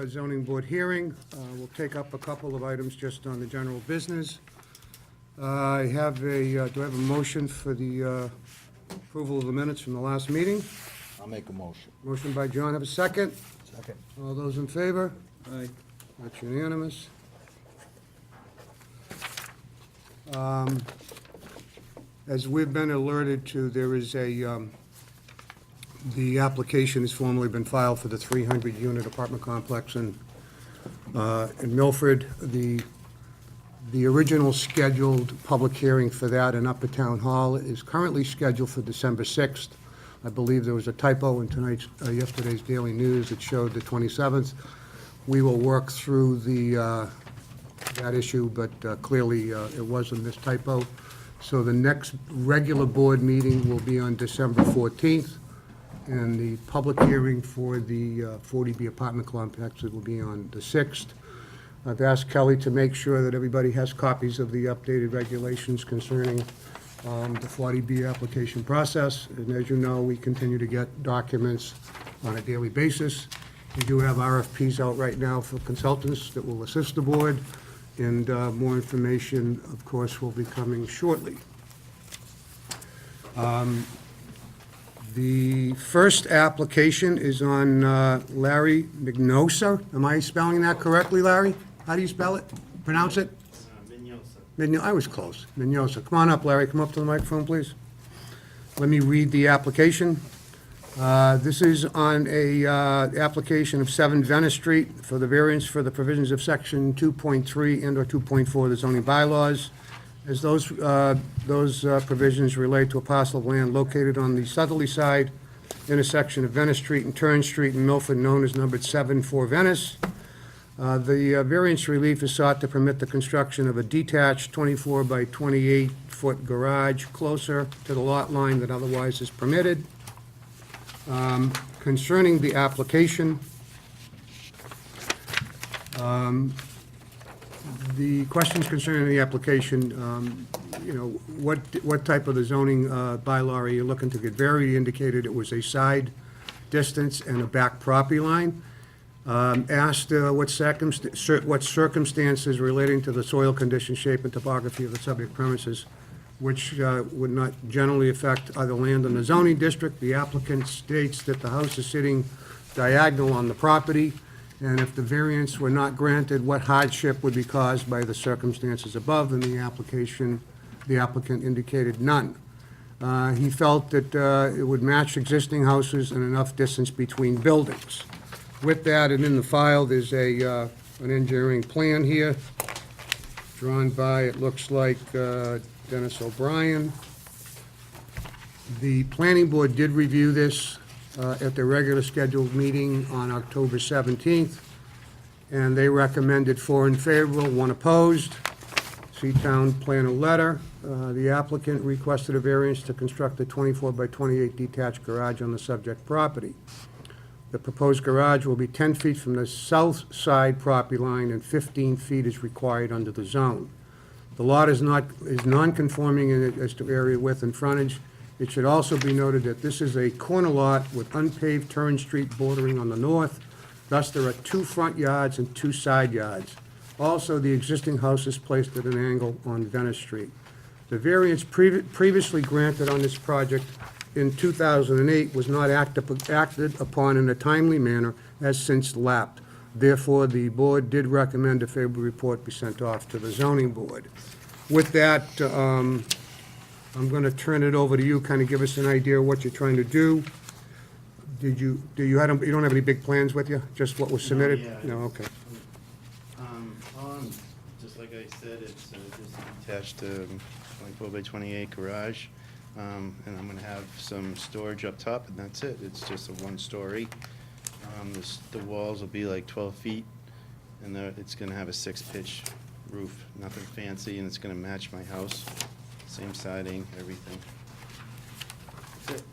zoning board hearing. We'll take up a couple of items just on the general business. I have a, do I have a motion for the approval of the minutes from the last meeting? I'll make a motion. Motion by John, have a second? Second. All those in favor? Aye. That's unanimous. As we've been alerted to, there is a, the application has formally been filed for the 300-unit apartment complex in Milford. The original scheduled public hearing for that in Upper Town Hall is currently scheduled for December 6th. I believe there was a typo in tonight's, yesterday's Daily News that showed the 27th. We will work through the, that issue, but clearly it was a missed typo. So the next regular board meeting will be on December 14th, and the public hearing for the 40B apartment complexes will be on the 6th. I've asked Kelly to make sure that everybody has copies of the updated regulations concerning the 40B application process. And as you know, we continue to get documents on a daily basis. We do have RFPs out right now for consultants that will assist the board, and more information, of course, will be coming shortly. The first application is on Larry Mignosa. Am I spelling that correctly, Larry? How do you spell it? Pronounce it? I was close. Mignosa. Come on up, Larry. Come up to the microphone, please. Let me read the application. This is on a application of 7 Venice Street for the variance for the provisions of section 2.3 and/or 2.4 of the zoning bylaws, as those provisions relate to a parcel of land located on the southerly side intersection of Venice Street and Turn Street in Milford, known as numbered 7-4 Venice. The variance relief is sought to permit the construction of a detached 24 by 28-foot garage closer to the lot line that otherwise is permitted. Concerning the application, the questions concerning the application, you know, what type of the zoning bylaw are you looking to get varied? Indicated it was a side distance and a back property line. Asked what circumstances relating to the soil condition, shape, and topography of the subject premises, which would not generally affect other land in the zoning district. The applicant states that the house is sitting diagonal on the property, and if the variance were not granted, what hardship would be caused by the circumstances above, and the applicant indicated none. He felt that it would match existing houses and enough distance between buildings. With that, and in the file, there's an engineering plan here, drawn by, it looks like, Dennis O'Brien. The planning board did review this at their regular scheduled meeting on October 17th, and they recommended 4 in favor, 1 opposed. See town planner letter. The applicant requested a variance to construct a 24 by 28 detached garage on the subject property. The proposed garage will be 10 feet from the south side property line, and 15 feet is required under the zone. The lot is non-conforming as to area, width, and frontage. It should also be noted that this is a corner lot with unpaved Turn Street bordering on the north. Thus, there are 2 front yards and 2 side yards. Also, the existing house is placed at an angle on Venice Street. The variance previously granted on this project in 2008 was not acted upon in a timely manner, as since lapsed. Therefore, the board did recommend a favorable report be sent off to the zoning board. With that, I'm going to turn it over to you, kind of give us an idea of what you're trying to do. You don't have any big plans with you? Just what was submitted? No, No, okay. Just like I said, it's just attached to 24 by 28 garage, and I'm gonna have some storage up top, and that's it. It's just a 1-story. The walls will be like 12 feet, and it's gonna have a 6-pitch roof, nothing fancy, and it's gonna match my house. Same siding, everything. That's it.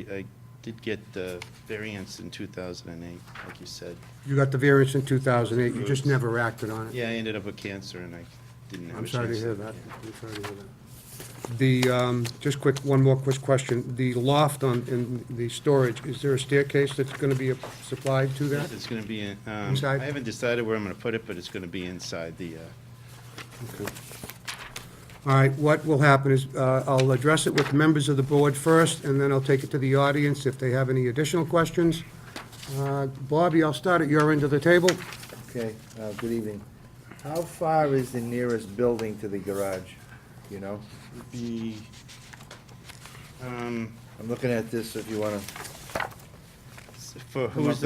I did get the variance in 2008, like you said. You got the variance in 2008, you just never acted on it? Yeah, I ended up with cancer, and I didn't have I'm a sorry to chance hear that. yeah. I'm sorry to hear that. Just quick, one more quick question. The loft in the storage, is there a staircase that's going to be supplied to that? It's gonna be in, Inside? I haven't decided where I'm gonna put it, but it's gonna be inside the, All right, what will happen is, I'll address it with members of the board first, and then I'll take it to the audience if they have any additional questions. Bobby, I'll start at your end of the table. Okay, good evening. How far is the nearest building to the garage? You know? the, I'm looking at this, if you wanna, for who's,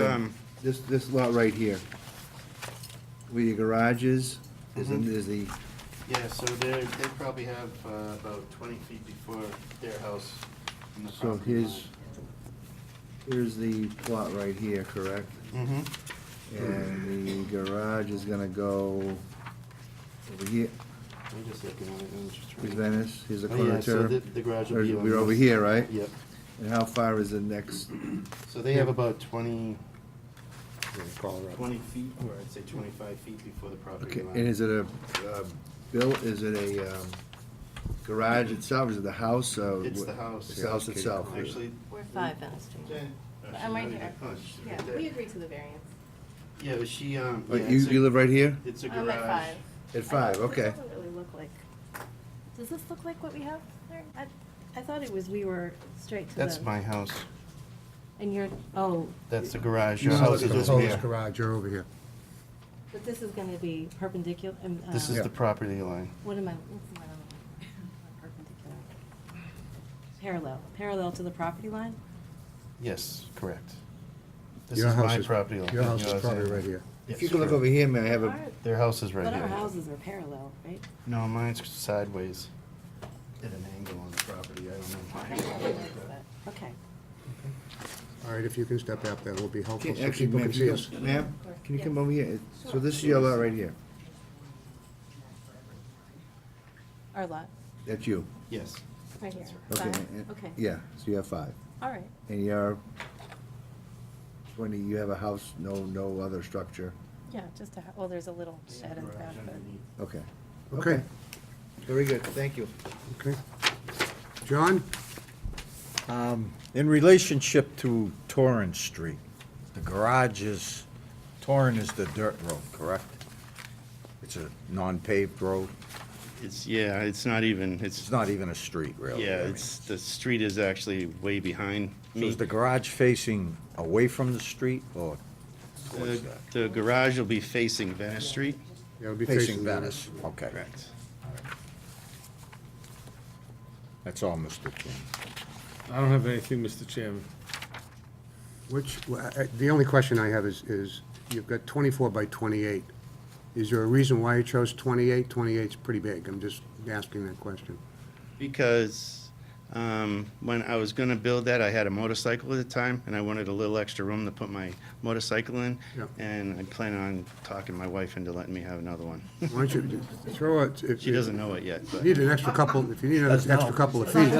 this lot right here. Where your garage is the, yeah, so they probably have, about 20 feet before their house. in the so property line. here's the plot right here, correct? Mhm. And the garage is gonna go over here. I'm just looking at it, I'm just trying Here's to- Venice, here's the Oh, yeah, so corner. the garage will be on We're over this. here, right? Yep, And how far is the next? so they have about 20 Call her up. 20 feet, or I'd say 25 feet before the property Okay, line. and is it a, is it a, garage itself, is it the house, or? It's the house. It's the house itself. Actually, We're 5 Venice Street. Jen, I'm right actually, here. oh, she's Yeah, right there. we agreed to the variance. Yeah, but she, yeah, Oh, it's you live right here? It's a garage. I'm at 5. At 5, okay. It doesn't really look like, does this look like what we have there? I thought it was, we were straight to the. That's my house. And you're, oh, That's the garage. Your No, house the is over proposed here. garage, you're over here. but this is gonna be perpendicular, This is Yeah. the property line. what am I, what's my other one? Perpendicular. Parallel to the property line? Yes, correct. This Your is house my property line. Your house is Yours, probably yeah. right here. If you can look over here, may I have a, Our- Their house is right But here. our houses are parallel, right? No, mine's sideways. At an angle on the property. I don't know why. Okay. All right, if you can step up, that will be helpful, so actually, people ma'am, can see us. ma'am, can you come over here? So this is your lot right here. Our lot, That's you. Yes. right here. Okay. 5. and- Okay, Yeah, so you have 5. all right. And you're, you have a house, no other structure? Yeah, just a, well, there's a little shed in the back, but. Okay. Okay, Very good, thank you. okay. John? In relationship to Torrance Street, the garage is, Torrance is the dirt road, correct? It's a non-paved road. It's, yeah, it's not even, It's not even a street, really. yeah, I mean. it's, the street is actually way behind So me. is the garage facing away from the street or The towards that? the garage will be facing Venice Street. Yeah, it'll be Facing Venice, okay. Correct. That's all, Mr. Chairman. I don't have anything, Mr. Chairman. The only question I have is you've got 24 by 28. Is there a reason why you chose 28? 28's pretty big, I'm just asking that question. Because when I was gonna build that, I had a motorcycle at the time, and I wanted a little extra room to put my motorcycle in. Yeah. And I plan on talking my wife into letting me have another one. Why don't you throw it, if She doesn't know it yet, but. you need an extra couple, if you need an extra couple of feet,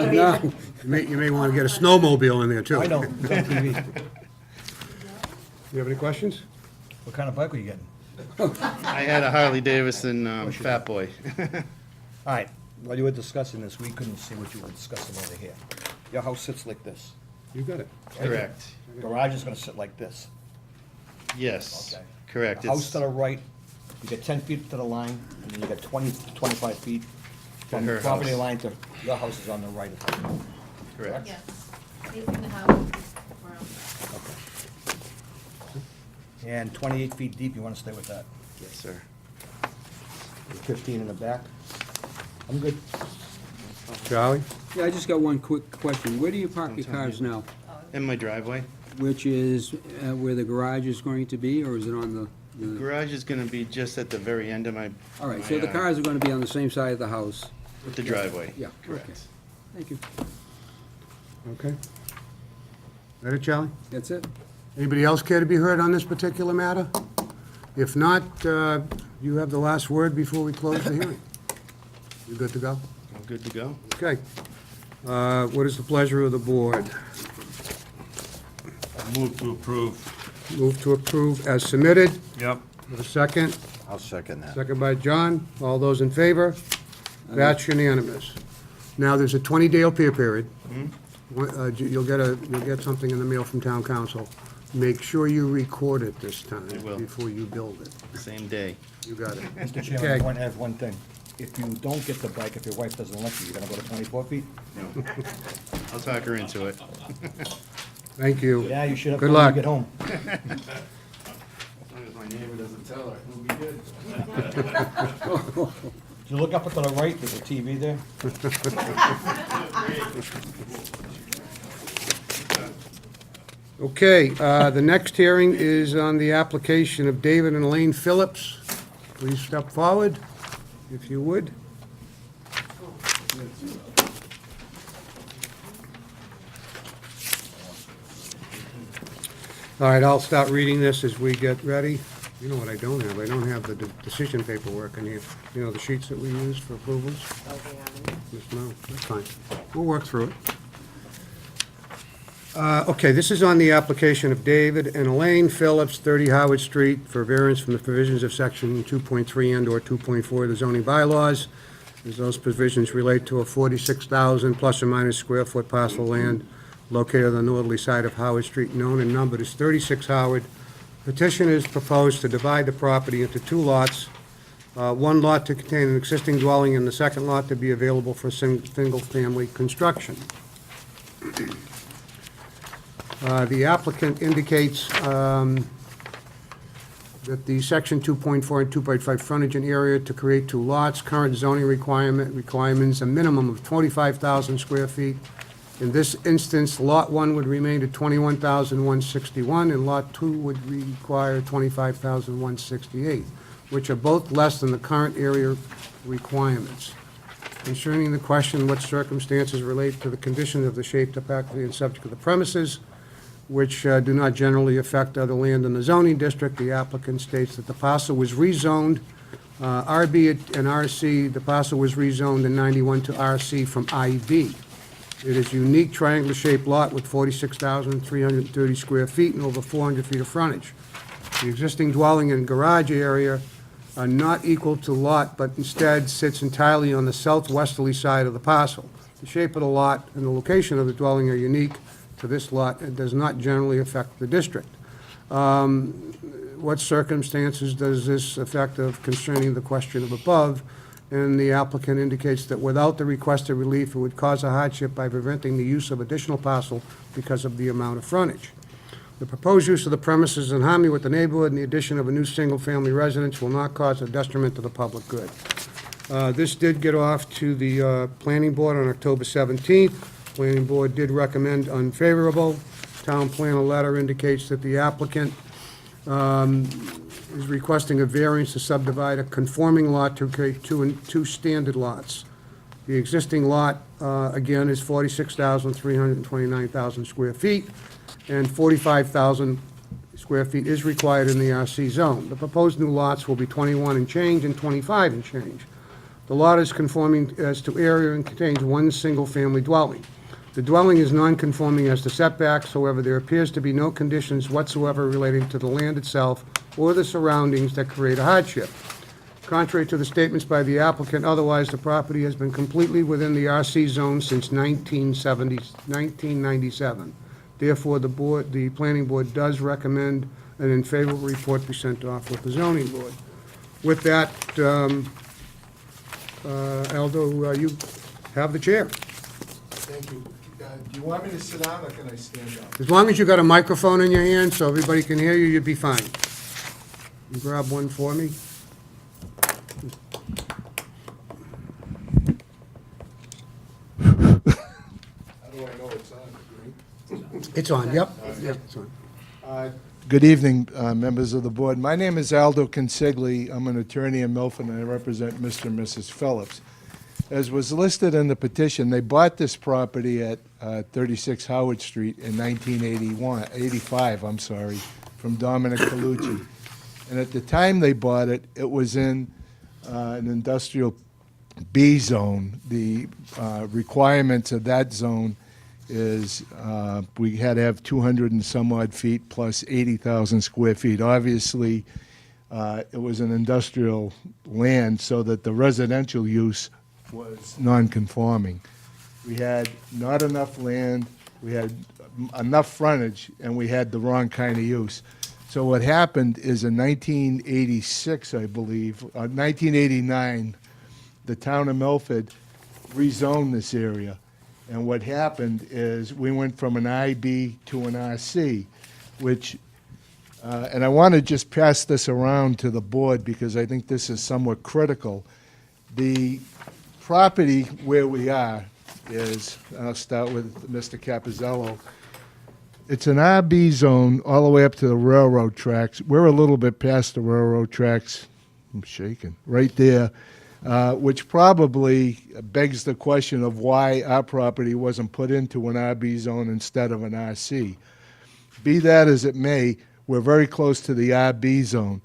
you may want to get a snowmobile in there, too. I know, it's on TV. You have any questions? What kind of bike were you getting? I had a Harley Davidson Fat Boy. All right, while you were discussing this, we couldn't see what you were discussing over here. Your house sits like this. You got it. Correct. Garage is gonna sit like this. Yes, Okay. correct. The house It's to the right, you get 10 feet to the line, and then you got 20, 25 feet from her the property house. line to, your house is on the right of it. correct. Yes, facing the house. And 28 feet deep, you wanna stay with that. Yes, sir. And 15 in the back. I'm good. Charlie? Yeah, I just got one quick question. Where do you park your cars now? In my driveway. Which is where the garage is going to be, or is it on The garage is gonna be just at the very end of my. All right, my, so the cars are gonna be on the same side of the house? With the driveway. Yeah, okay. Correct. Thank you. Okay. That it, Charlie? That's it? Anybody else care to be heard on this particular matter? If not, you have the last word before we close the hearing. You good to go? I'm good to go. Okay. What is the pleasure of the board? Move to approve. Move to approve as submitted. Yep. With a second. I'll second that. Second by John. All those in favor? That's unanimous. Now, there's a 20-day appeal period. You'll get something in the mail from town council. Make sure you record it this time. I will. Before you build it. Same day. You got it. Mr. Chairman, Okay. I want to add one thing. If you don't get the bike, if your wife doesn't let you, you're gonna go to 24 feet? No. I'll talk her into it. Thank you. Yeah, you should have Good when you luck. get home. As long as my neighbor doesn't tell her, we'll be good. If you look up to the right, there's a TV there. Okay, the next hearing is on the application of David and Elaine Phillips. Please step forward, if you would. All right, I'll start reading this as we get ready. You know what I don't have? I don't have the decision paperwork in here. You know, the sheets that we use for approvals? Yes, no, that's fine. We'll work through it. Okay, this is on the application of David and Elaine Phillips, 30 Howard Street, for variance from the provisions of section 2.3 and/or 2.4 of the zoning bylaws, as those provisions relate to a 46,000 plus or minus square foot parcel of land located on the northerly side of Howard Street, known and numbered as 36 Howard. Petition is proposed to divide the property into two lots, one lot to contain an existing dwelling and the second lot to be available for single-family construction. The applicant indicates that the section 2.4 and 2.5 frontage and area to create two lots, current zoning requirements a minimum of 25,000 square feet. In this instance, Lot 1 would remain at 21,161, and Lot 2 would require 25,168, which are both less than the current area requirements. Concerning the question what circumstances relate to the condition of the shape, topography, and subject of the premises, which do not generally affect other land in the zoning district, the applicant states that the parcel was rezoned, RB and RC, the parcel was rezoned in 91 to RC from IV. It is a unique triangular-shaped lot with 46,330 square feet and over 400 feet of frontage. The existing dwelling and garage area are not equal to lot, but instead sits entirely on the southwesterly side of the parcel. The shape of the lot and the location of the dwelling are unique to this lot and does not generally affect the district. What circumstances does this affect of concerning the question of above? And the applicant indicates that without the requested relief, it would cause a hardship by preventing the use of additional parcel because of the amount of frontage. The proposed use of the premises is in harmony with the neighborhood, and the addition of a new single-family residence will not cause a detriment to the public good. This did get off to the planning board on October 17th. Planning board did recommend unfavorable. Town planner letter indicates that the applicant is requesting a variance to subdivide a conforming lot to create two standard lots. The existing lot, again, is 46,329,000 square feet, and 45,000 square feet is required in the RC zone. The proposed new lots will be 21 and change and 25 and change. The lot is conforming as to area and contains one single-family dwelling. The dwelling is non-conforming as to setbacks, however, there appears to be no conditions whatsoever relating to the land itself or the surroundings that create a hardship. Contrary to the statements by the applicant, otherwise, the property has been completely within the RC zone since 1997. Therefore, the planning board does recommend an unfavorable report be sent off with the zoning board. With that, Aldo, you have the chair. Thank you. Do you want me to sit down or can I stand up? As long as you got a microphone in your hand so everybody can hear you, you'd be fine. You grab one for me. How do I know it's on? It's on, yep, it's on. Good evening, members of the board. My name is Aldo Consigli. I'm an attorney in Milford, and I represent Mr. and Mrs. Phillips. As was listed in the petition, they bought this property at 36 Howard Street in 1985, from Dominic Colucci. And at the time they bought it, it was in an industrial B zone. The requirements of that zone is we had to have 200 and some odd feet plus 80,000 square feet. Obviously, it was an industrial land, so that the residential use was non-conforming. we had not enough land, we had enough frontage, and we had the wrong kind of use. So what happened is in 1986, I believe, 1989, the town of Milford rezoned this area. And what happened is we went from an IB to an RC, which, and I want to just pass this around to the board because I think this is somewhat critical. The property where we are is, I'll start with Mr. Capizzello. It's an RB zone all the way up to the railroad tracks. We're a little bit past the railroad tracks. I'm shaking. Right there, which probably begs the question of why our property wasn't put into an RB zone instead of an RC. Be that as it may, we're very close to the RB zone.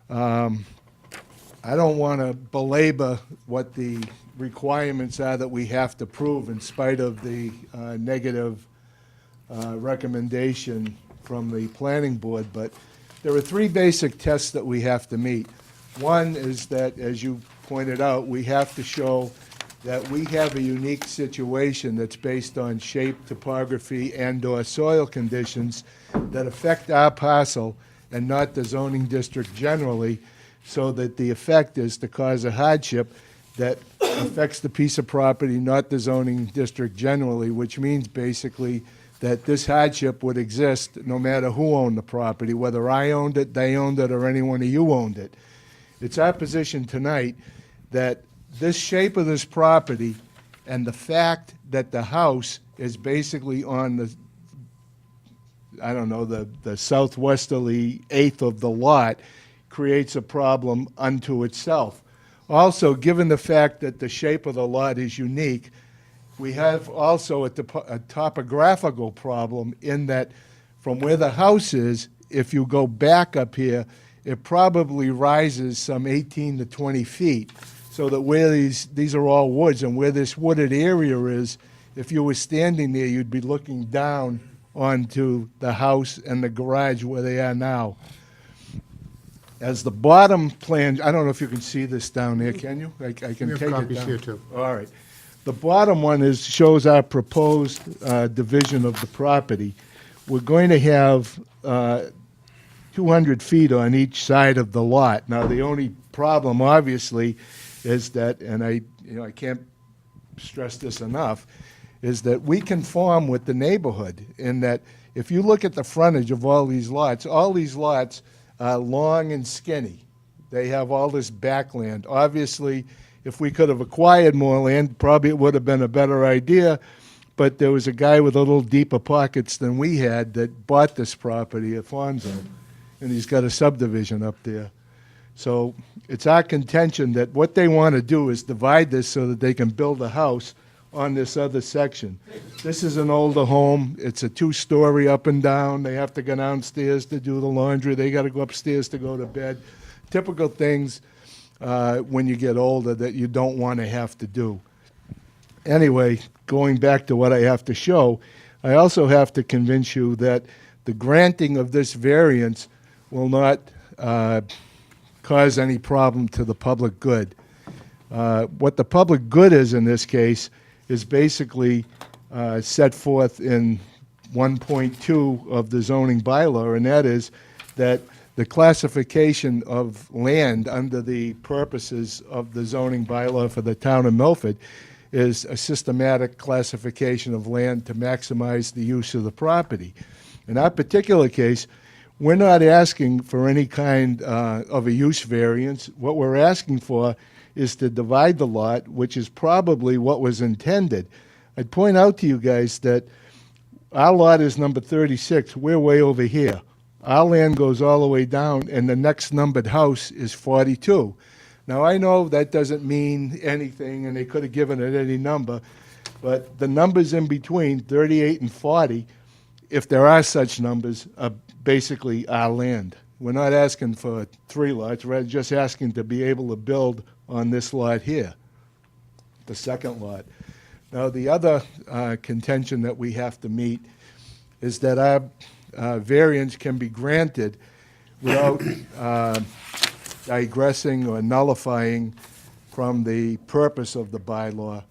I don't want to belabor what the requirements are that we have to prove in spite of the negative recommendation from the planning board, but there are three basic tests that we have to meet. One is that, as you pointed out, we have to show that we have a unique situation that's based on shape, topography, and/or soil conditions that affect our parcel and not the zoning district generally, so that the effect is to cause a hardship that affects the piece of property, not the zoning district generally, which means basically that this hardship would exist no matter who owned the property, whether I owned it, they owned it, or any one of you owned it. It's our position tonight that this shape of this property and the fact that the house is basically on the, I don't know, the southwesterly eighth of the lot creates a problem unto itself. Also, given the fact that the shape of the lot is unique, we have also a topographical problem in that from where the house is, if you go back up here, it probably rises some 18 to 20 feet. So that where these are all woods, and where this wooded area is, if you were standing there, you'd be looking down onto the house and the garage where they are now. As the bottom plan, I don't know if you can see this down there, can you? I can We take have it copies down. here, too. All right. The bottom one shows our proposed division of the property. We're going to have 200 feet on each side of the lot. Now, the only problem, obviously, is that, and I can't stress this enough, is that we conform with the neighborhood in that if you look at the frontage of all these lots are long and skinny. They have all this backland. Obviously, if we could have acquired more land, probably it would have been a better idea, but there was a guy with a little deeper pockets than we had that bought this property, Alfonso, and he's got a subdivision up there. So it's our contention that what they want to do is divide this so that they can build a house on this other section. This is an older home. It's a two-story up and down. They have to go downstairs to do the laundry. They got to go upstairs to go to bed. Typical things when you get older that you don't want to have to do. Anyway, going back to what I have to show, I also have to convince you that the granting of this variance will not cause any problem to the public good. What the public good is in this case is basically set forth in 1.2 of the zoning bylaw, and that is that the classification of land under the purposes of the zoning bylaw for the town of Milford is a systematic classification of land to maximize the use of the property. In our particular case, we're not asking for any kind of a use variance. What we're asking for is to divide the lot, which is probably what was intended. I'd point out to you guys that our lot is number 36. We're way over here. Our land goes all the way down, and the next numbered house is 42. Now, I know that doesn't mean anything, and they could have given it any number, but the numbers in between, 38 and 40, if there are such numbers, are basically our land. We're not asking for 3 lots. We're just asking to be able to build on this lot here, the second lot. Now, the other contention that we have to meet is that our variance can be granted without digressing or nullifying from the purpose of the bylaw.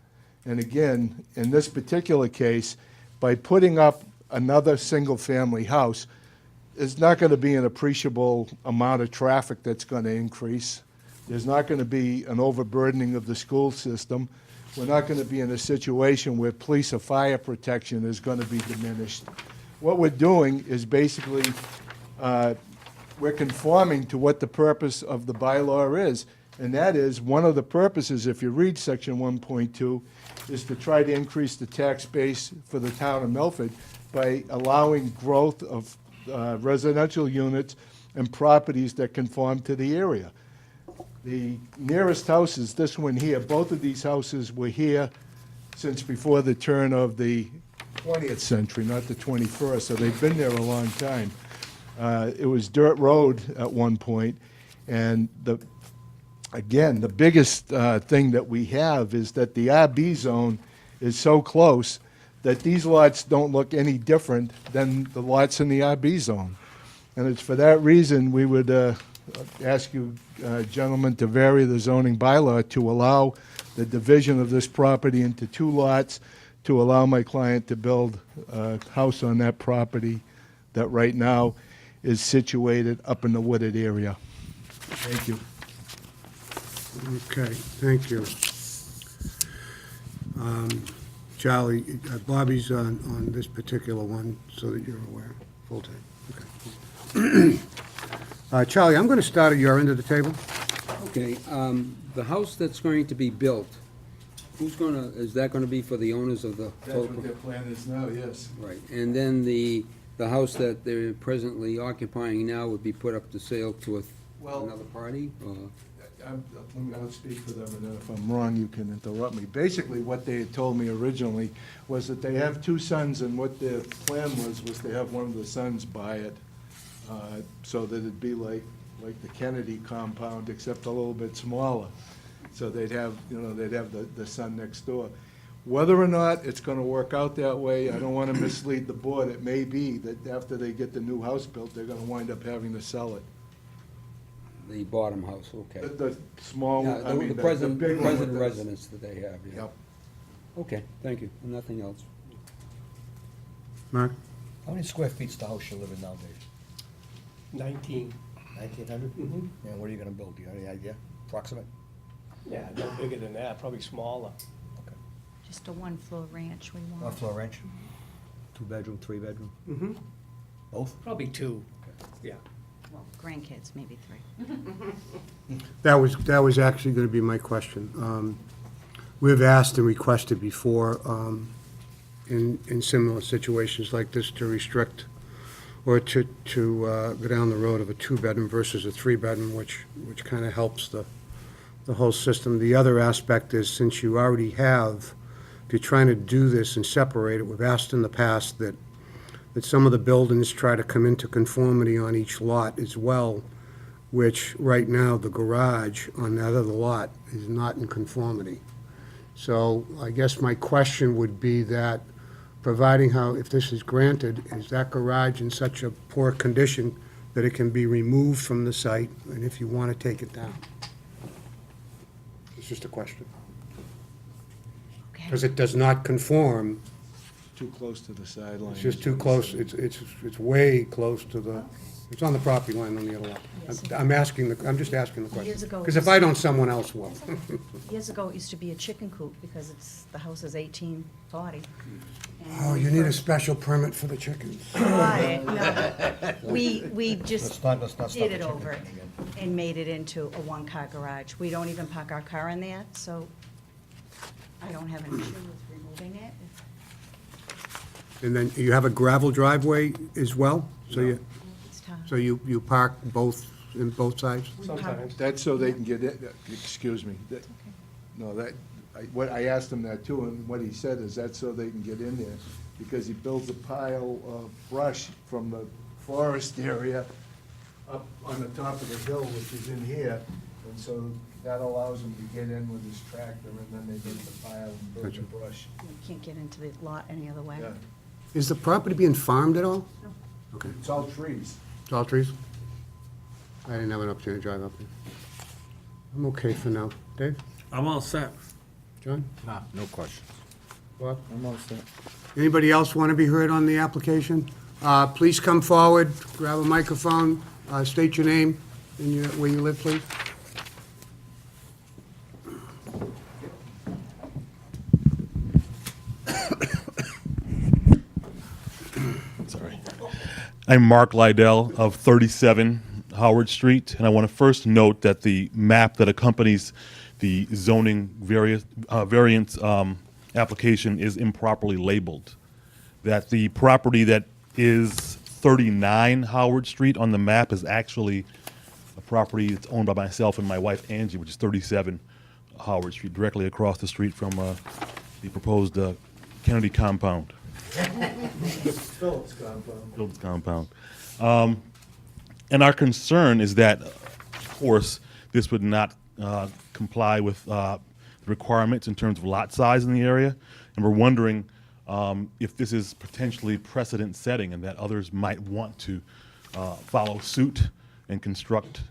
And again, in this particular case, by putting up another single-family house, there's not going to be an appreciable amount of traffic that's going to increase. There's not going to be an overburdening of the school system. We're not going to be in a situation where police or fire protection is going to be diminished. What we're doing is basically, we're conforming to what the purpose of the bylaw is. And that is, one of the purposes, if you read section 1.2, is to try to increase the tax base for the town of Milford by allowing growth of residential units and properties that conform to the area. The nearest house is this one here. Both of these houses were here since before the turn of the 20th century, not the 21st, so they've been there a long time. It was dirt road at one point, and again, the biggest thing that we have is that the RB zone is so close that these lots don't look any different than the lots in the RB zone. And it's for that reason we would ask you, gentlemen, to vary the zoning bylaw to allow the division of this property into 2 lots, to allow my client to build a house on that property that right now is situated up in the wooded area. Thank you. Okay, thank you. Charlie, Bobby's on this particular one, so that you're aware, full-time. Okay. Charlie, I'm going to start at your end of the table. Okay, the house that's going to be built, is that gonna be for the owners of the total? plan is now, yes. Right, and then the house that they're presently occupying now would be put up to sale to Well- another party, or? I'll speak for them, and then if I'm wrong, you can interrupt me. Basically, what they had told me originally was that they have 2 sons, and what their plan was to have one of the sons buy it, so that it'd be like the Kennedy compound, except a little bit smaller. So they'd have the son next door. Whether or not it's gonna work out that way, I don't wanna mislead the board. It may be that after they get the new house built, they're gonna wind up having to sell it. The bottom house, okay. The small, Yeah, I mean, the the present big one with the- residence that they have, yeah. Yep. Okay, thank you, nothing else. Mark? How many square feet's the house you live in now, Dave? 19. 1,900? Mhm. And what are you gonna build? Do you have any idea? Approximate? Yeah, no bigger than that, probably smaller. Okay. Just a one-floor ranch we One want. floor ranch? 2-bedroom, 3-bedroom? Mm-hmm. Both? Probably 2, yeah. Well, grandkids, maybe 3. That was actually going to be my question. We've asked and requested before, in similar situations like this, to restrict or to go down the road of a 2-bedroom versus a 3-bedroom, which kind of helps the whole system. The other aspect is, since you already have, if you're trying to do this and separate it, we've asked in the past that some of the buildings try to come into conformity on each lot as well, which right now the garage on that other lot is not in conformity. So I guess my question would be that, providing if this is granted, is that garage in such a poor condition that it can be removed from the site, and if you want to take it down? It's just a question. Okay. Because it does not conform, Too close to the sideline. it's just too close, it's way close to the, it's on the property line on the other lot. I'm just asking the question. Years ago, Because if I don't, someone else will. Years ago, it used to be a chicken coop because the house is 1840. Oh, you need a special permit for the chickens. We just Let's not start did the it chicken over thing again. and made it into a one-car garage. We don't even park our car in there, so I don't have an issue with removing it. And then you have a gravel driveway as well? So you, It's tough. so you park in both sides? Sometimes. That's so they can get in, excuse me. No, what I asked him that too, and what he said is that's so they can get in there, because he builds a pile of brush from the forest area up on the top of the hill, which is in here, and so that allows him to get in with his tractor, and then they get the pile and burn the Gotcha. brush. You can't get into the lot any other way. Yeah, Is the property being farmed at all? No. Okay, it's all trees. it's all trees? I didn't have an opportunity to drive up there. I'm okay for now. Dave? I'm all set. John? No questions. Bob? I'm all set. Anybody else want to be heard on the application? Please come forward, grab a microphone, state your name and where you live, please. Sorry. I'm Mark Lydell of 37 Howard Street, and I want to first note that the map that accompanies the zoning variance application is improperly labeled. That the property that is 39 Howard Street on the map is actually a property that's owned by myself and my wife Angie, which is 37 Howard Street, directly across the street from the proposed Kennedy compound. Phillips compound. Phillips compound. And our concern is that, of course, this would not comply with the requirements in terms of lot size in the area. And we're wondering if this is potentially precedent setting and that others might want to follow suit and construct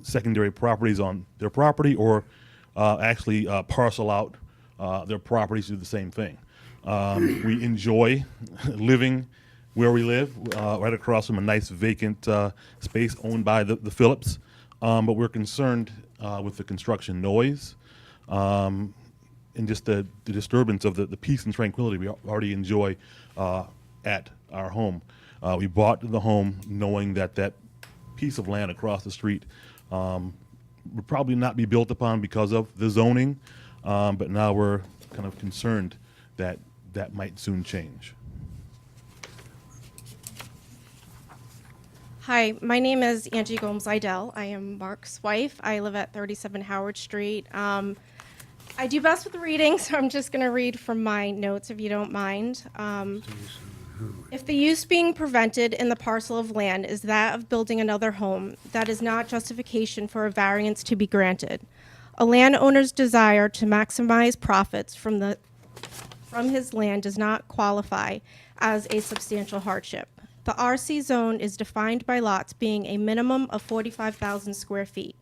secondary properties on their property or actually parcel out their properties to do the same thing. We enjoy living where we live, right across from a nice vacant space owned by the Phillips. But we're concerned with the construction noise and just the disturbance of the peace and tranquility we already enjoy at our home. We bought the home knowing that that piece of land across the street would probably not be built upon because of the zoning, but now we're kind of concerned that that might soon change. Hi, my name is Angie Gomes-Idell. I am Mark's wife. I live at 37 Howard Street. I do best with reading, so I'm just going to read from my notes if you don't mind. If the use being prevented in the parcel of land is that of building another home, that is not justification for a variance to be granted. A landowner's desire to maximize profits from his land does not qualify as a substantial hardship. The RC zone is defined by lots being a minimum of 45,000 square feet.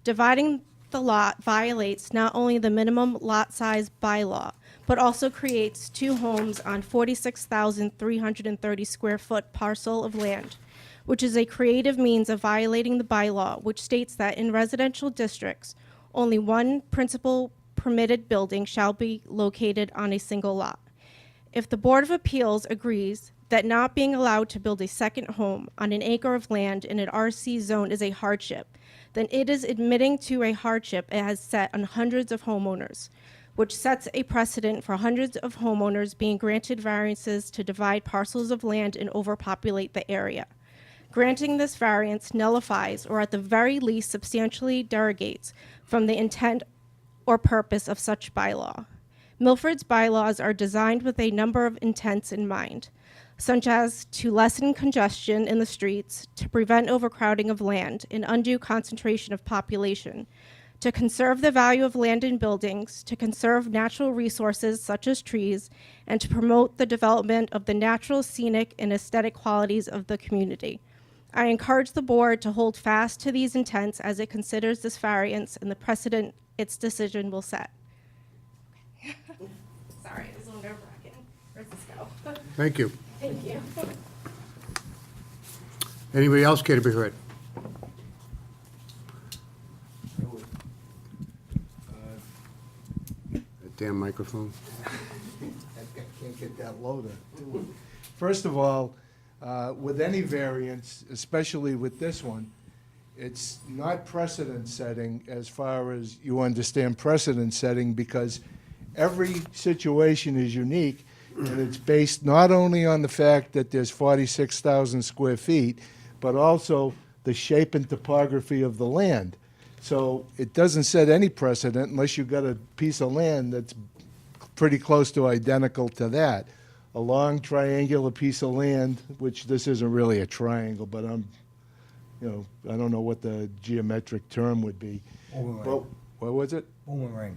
Dividing the lot violates not only the minimum lot size bylaw, but also creates two homes on 46,330 square foot parcel of land, which is a creative means of violating the bylaw, which states that in residential districts, only one principal permitted building shall be located on a single lot. If the Board of Appeals agrees that not being allowed to build a second home on an acre of land in an RC zone is a hardship, then it is admitting to a hardship it has set on hundreds of homeowners, which sets a precedent for hundreds of homeowners being granted variances to divide parcels of land and overpopulate the area. Granting this variance nullifies, or at the very least substantially derogates, from the intent or purpose of such bylaw. Milford's bylaws are designed with a number of intents in mind, such as to lessen congestion in the streets, to prevent overcrowding of land and undue concentration of population, to conserve the value of land and buildings, to conserve natural resources such as trees, and to promote the development of the natural, scenic, and aesthetic qualities of the community. I encourage the board to hold fast to these intents as it considers this variance and the precedent its decision will set. Sorry, it was a little nerve-wracking. Where's this go? Thank you. Thank you. Anybody else care to be heard? That damn microphone. Can't get that low there. First of all, with any variance, especially with this one, it's not precedent setting as far as you understand precedent setting, because every situation is unique, and it's based not only on the fact that there's 46,000 square feet, but also the shape and topography of the land. So it doesn't set any precedent unless you've got a piece of land that's pretty close to identical to that. A long triangular piece of land, which this isn't really a triangle, but I don't know what the geometric term would be. But, what was it? Boomerang.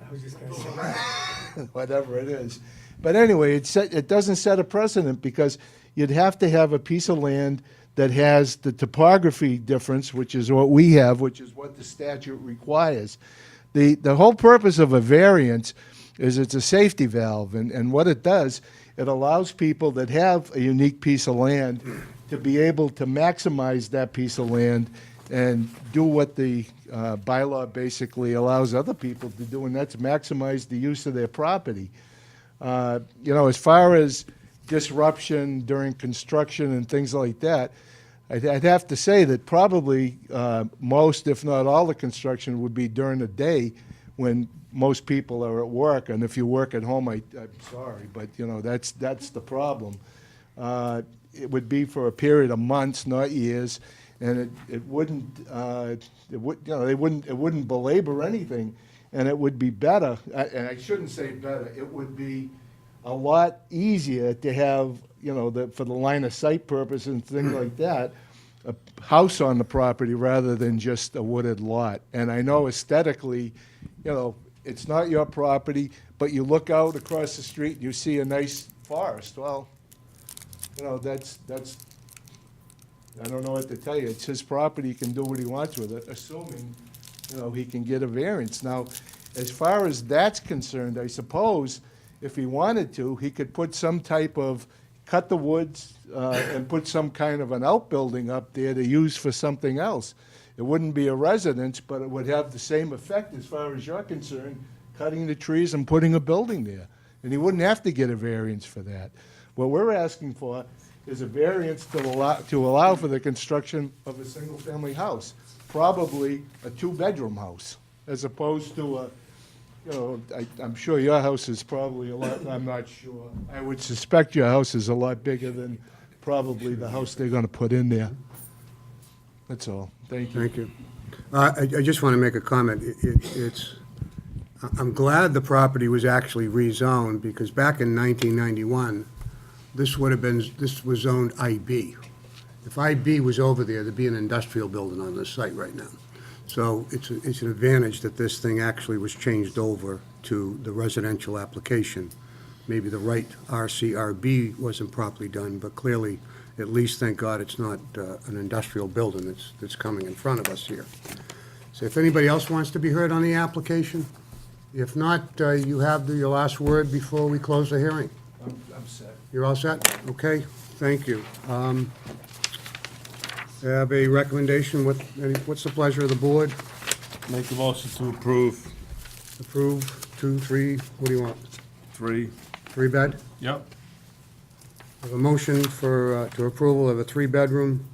Whatever it is. But anyway, it doesn't set a precedent, because you'd have to have a piece of land that has the topography difference, which is what we have, which is what the statute requires. The whole purpose of a variance is it's a safety valve, and what it does, it allows people that have a unique piece of land to be able to maximize that piece of land and do what the bylaw basically allows other people to do, and that's maximize the use of their property. As far as disruption during construction and things like that, I'd have to say that probably most, if not all, the construction would be during the day when most people are at work. And if you work at home, I'm sorry, but that's the problem. It would be for a period of months, not years, and it wouldn't belabor anything, and it would be better. And I shouldn't say better. It would be a lot easier to have, for the line of sight purpose and things like that, a house on the property rather than just a wooded lot. And I know aesthetically, it's not your property, but you look out across the street and you see a nice forest. Well, that's, I don't know what to tell you. It's his property. He can do what he wants with it, assuming, he can get a variance. Now, as far as that's concerned, I suppose if he wanted to, he could put some type of, cut the woods and put some kind of an outbuilding up there to use for something else. It wouldn't be a residence, but it would have the same effect as far as you're concerned, cutting the trees and putting a building there. And he wouldn't have to get a variance for that. What we're asking for is a variance to allow for the construction of a single-family house, probably a two-bedroom house, as opposed to I'm sure your house is probably a lot, I'm not sure. I would suspect your house is a lot bigger than probably the house they're going to put in there. That's all. Thank you. Thank you. I just want to make a comment. I'm glad the property was actually rezoned, because back in 1991, this was zoned IB. If IB was over there'd be an industrial building on this site right now. So it's an advantage that this thing actually was changed over to the residential application. Maybe the right RCRB wasn't properly done, but clearly, at least, thank God, it's not an industrial building that's coming in front of us here. So if anybody else wants to be heard on the application, if not, you have your last word before we close the hearing. I'm set. You're all set? Okay, thank you. I have a recommendation. What's the pleasure of the board? Make a motion to approve. Approve, 2, 3, what do you want? 3. 3-bed? Yep. I have a motion to approval of a 3-bedroom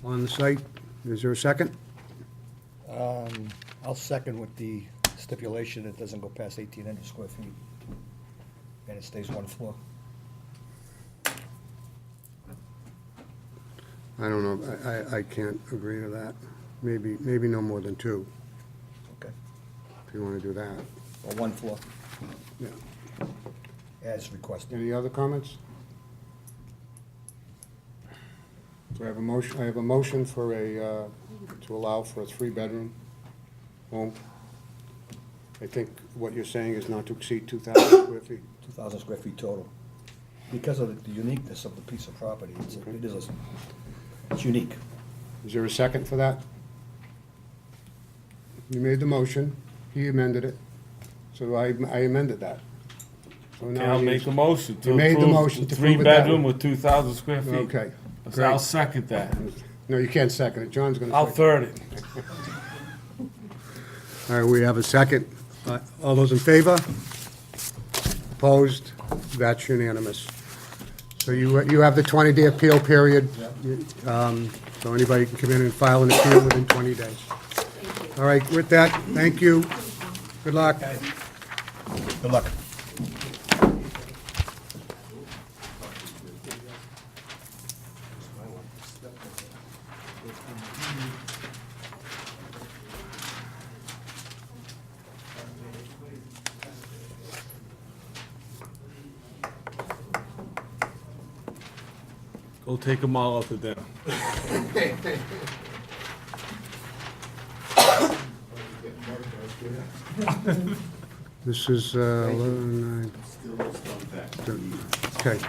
on the site. Is there a second? I'll second with the stipulation it doesn't go past 1,800 square feet, and it stays one floor. I don't know, I can't agree to that. Maybe no more than 2, Okay. if you want to do that. Or one floor, Yeah. as requested. Any other comments? Do I have a motion? I have a motion for to allow for a 3-bedroom home. I think what you're saying is not to exceed 2,000 square feet. 2,000 square feet total. Because of the uniqueness of the piece of property, it's unique. Is there a second for that? You made the motion, he amended it, so I amended that. So Okay, now I'll he make is- a motion to You made the approve motion the to approve it that 3-bedroom way. with 2,000 square feet. Okay, So I'll great. second that. No, you can't second it, John's gonna I'll second. third it. All right, we have a second. All those in favor? Opposed? That's unanimous. So you have the 20-day appeal period. So anybody can come in and file an appeal within 20 days. All right, with that, thank you. Good luck. Good luck. Go take them all out to dinner. This is 11/9. Okay.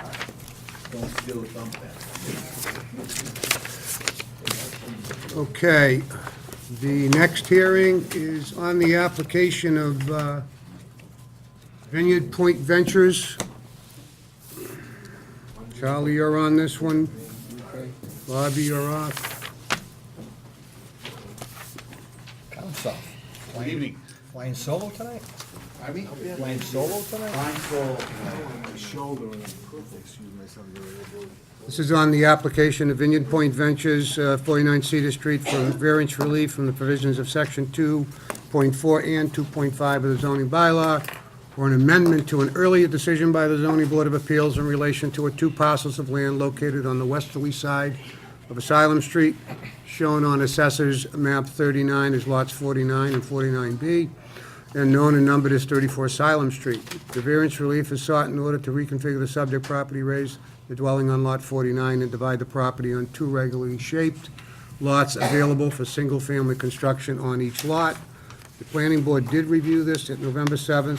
Okay, the next hearing is on the application of Vineyard Point Ventures. Charlie, you're on this one. Bobby, you're off. Council. Good evening. Flying solo tonight? Pardon me? Flying solo tonight? This is on the application of Vineyard Point Ventures, 49 Cedar Street, for variance relief from the provisions of Section 2.4 and 2.5 of the zoning bylaw, or an amendment to an earlier decision by the zoning board of appeals in relation to two parcels of land located on the westerly side of Asylum Street, shown on Assessor's Map 39 as lots 49 and 49B, and known and numbered as 34 Asylum Street. The variance relief is sought in order to reconfigure the subject property, raise the dwelling on Lot 49, and divide the property on two regularly shaped lots available for single-family construction on each lot. The planning board did review this at November 7th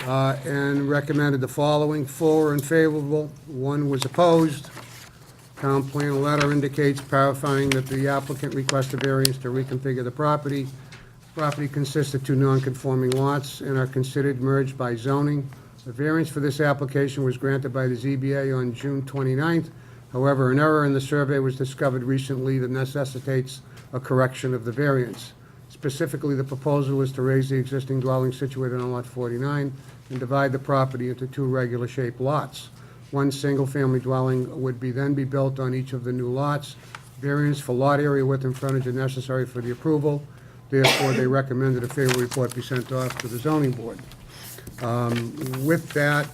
and recommended the following: 4 in favorable, 1 was opposed. Town plan letter indicates, clarifying that the applicant requested variance to reconfigure the property. Property consists of 2 non-conforming lots and are considered merged by zoning. The variance for this application was granted by the ZBA on June 29th. However, an error in the survey was discovered recently that necessitates a correction of the variance. Specifically, the proposal is to raise the existing dwelling situated on Lot 49 and divide the property into 2 regular-shaped lots. 1 single-family dwelling would then be built on each of the new lots. Variance for lot area width and frontage are necessary for the approval. Therefore, they recommended a favorable report be sent off to the zoning board. With that,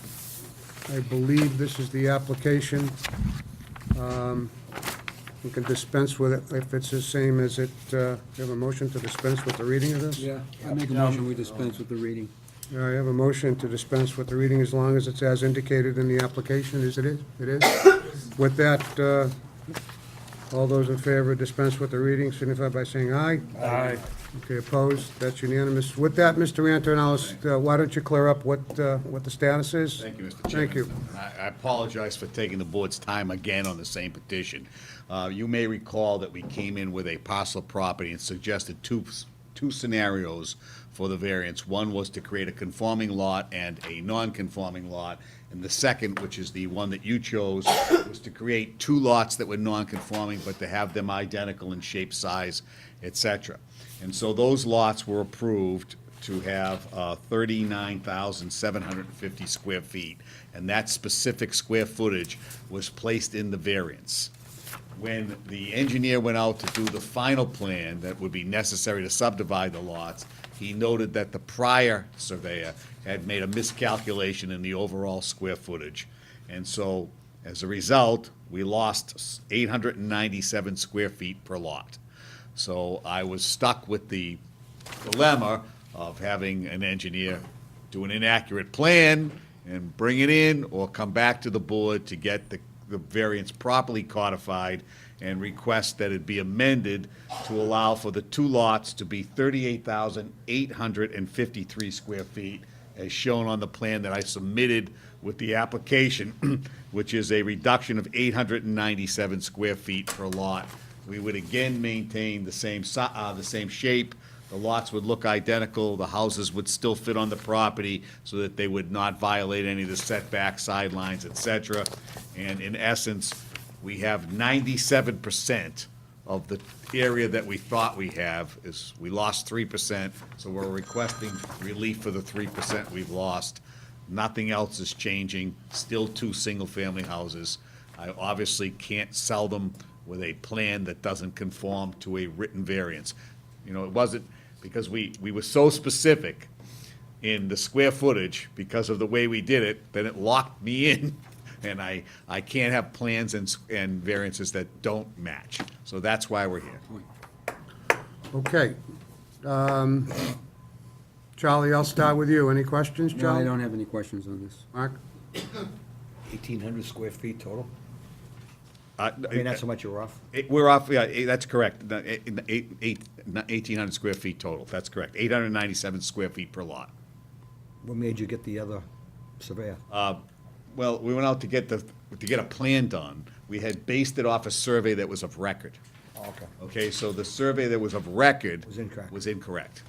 I believe this is the application. We can dispense with it if it's the same as it, do you have a motion to dispense with the reading of this? Yeah, I make a motion, we dispense with the reading. I have a motion to dispense with the reading as long as it's as indicated in the application. Is it? It is? With that, all those in favor of dispense with the reading signify by saying aye. Aye. Okay, opposed? That's unanimous. With that, Mr. Antonellis, why don't you clear up what the status is? Thank you, Mr. Chairman. Thank you. I apologize for taking the board's time again on the same petition. You may recall that we came in with a parcel property and suggested two scenarios for the variance. One was to create a conforming lot and a non-conforming lot, and the second, which is the one that you chose, was to create 2 lots that were non-conforming, but to have them identical in shape, size, etc. And so those lots were approved to have 39,750 square feet, and that specific square footage was placed in the variance. When the engineer went out to do the final plan that would be necessary to subdivide the lots, he noted that the prior surveyor had made a miscalculation in the overall square footage. And so, as a result, we lost 897 square feet per lot. So I was stuck with the dilemma of having an engineer do an inaccurate plan and bring it in, or come back to the board to get the variance properly codified and request that it be amended to allow for the 2 lots to be 38,853 square feet, as shown on the plan that I submitted with the application, which is a reduction of 897 square feet per lot. We would again maintain the same shape. The lots would look identical. The houses would still fit on the property so that they would not violate any of the setback, sidelines, etc. And in essence, we have 97% of the area that we thought we have. We lost 3%, so we're requesting relief for the 3% we've lost. Nothing else is changing, still 2 single-family houses. I obviously can't sell them with a plan that doesn't conform to a written variance. You know, it wasn't, because we were so specific in the square footage because of the way we did it, that it locked me in, and I can't have plans and variances that don't match. So that's why we're here. Okay. Charlie, I'll start with you. Any questions, No, Charlie? I don't have any questions on this. Mark? 1,800 square feet total? I mean, that's how much you're off? We're off, yeah, that's correct. 1,800 square feet total, that's correct. 897 square feet per lot. What made you get the other surveyor? Well, we went out to get a plan done. We had based it off a survey that was of record. Oh, okay. Okay, so the survey that was of record Was incorrect. was incorrect.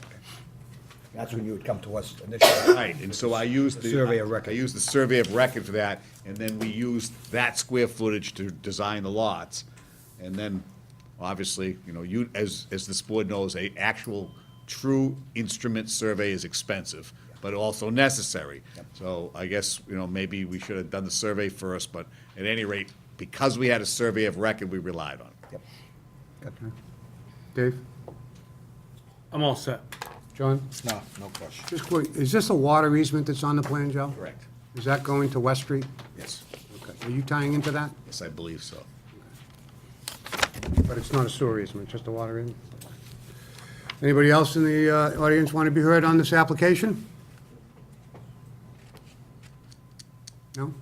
That's when you would come to us initially. Right, and so I used the. Survey of record. I used the survey of record for that, and then we used that square footage to design the lots. And then, obviously, you know, as this board knows, a actual true instrument survey is expensive, but also necessary. So I guess, you know, maybe we should have done the survey first, but at any rate, because we had a survey of record, we relied on it. Yep. Dave? I'm all set. John? No, no question. Just quick, is this a water easement that's on the plan, Joe? Correct. Is that going to West Street? Yes. Okay. Are you tying into that? Yes, I believe so. But it's not a sewer easement, just a water easement? Anybody else in the audience want to be heard on this application? No?